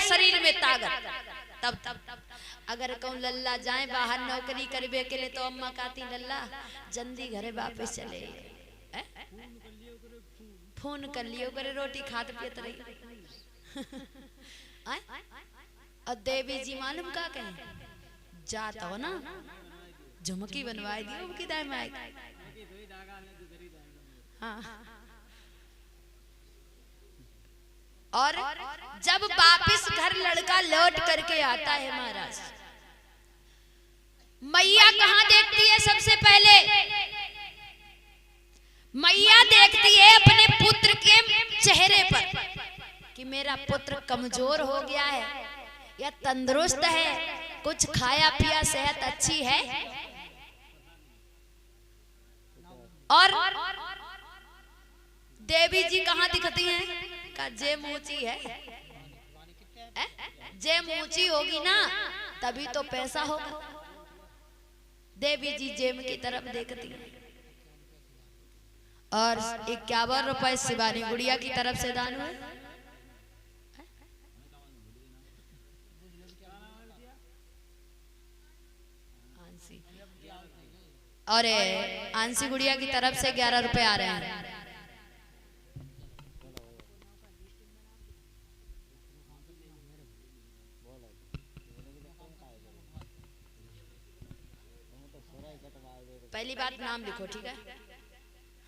शरीर में ताकत। तब तब अगर कहूँ लल्ला जाए बाहर नौकरी करबे के लिए, तो अम्मा कहती लल्ला जल्दी घरे वापस चले, फोन कर लियो करे, रोटी खाते पियत रही। और देवी जी मालूम का कहें, जाता हो ना झुमकी बनवाए दियो उनकी दाई में। हाँ। और जब वापिस घर लड़का लौट करके आता है महाराज, मैया कहाँ देखती है सबसे पहले? मैया देखती है अपने पुत्र के चेहरे पर कि मेरा पुत्र कमजोर हो गया है या तंदुरुस्त है, कुछ खाया पिया, सेहत अच्छी है। और देवी जी कहाँ दिखती हैं? का जेम ऊंची है, जेम ऊंची होगी ना तभी तो पैसा होगा। देवी जी जेम की तरफ देखती हैं। और 51 रुपए शिवानी गुड़िया की तरफ से दान हुए। और आंसी गुड़िया की तरफ से 11 रुपए आ रहे हैं। पहली बात नाम लिखो, ठीक है?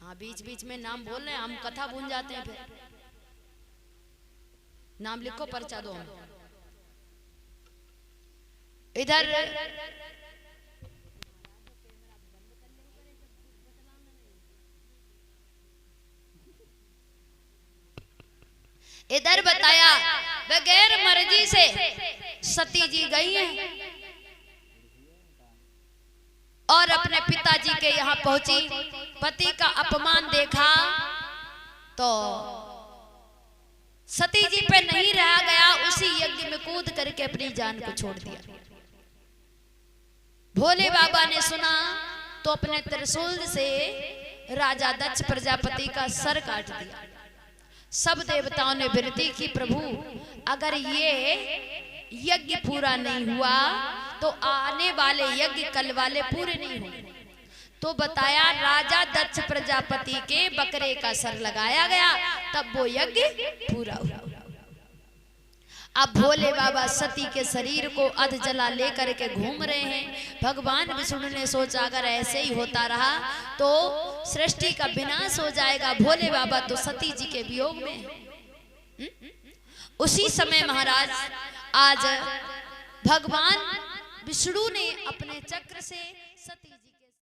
हाँ, बीच बीच में नाम बोल रहे हैं, हम कथा भूल जाते हैं फिर। नाम लिखो, पर्चा दो। हम इधर इधर बताया बगैर मर्जी से सती जी गई हैं और अपने पिताजी के यहाँ पहुंची। पति का अपमान देखा तो सती जी पे नहीं रहा गया, उसी यज्ञ में कूद करके अपनी जान को छोड़ दिया। भोले बाबा ने सुना तो अपने त्रिशूल से राजा दक्ष प्रजापति का सर काट दिया। सब देवताओं ने विनती की, प्रभु अगर ये यज्ञ पूरा नहीं हुआ तो आने वाले यज्ञ कल वाले पूरे नहीं होंगे। तो बताया राजा दक्ष प्रजापति के बकरे का सर लगाया गया, तब वो यज्ञ पूरा हुआ। अब भोले बाबा सती के शरीर को अध जला लेकर के घूम रहे हैं। भगवान विष्णु ने सोचा अगर ऐसे ही होता रहा तो सृष्टि का विनाश हो जाएगा। भोले बाबा तो सती जी के वियोग में। उसी समय महाराज आज भगवान विष्णु ने अपने चक्र से सती जी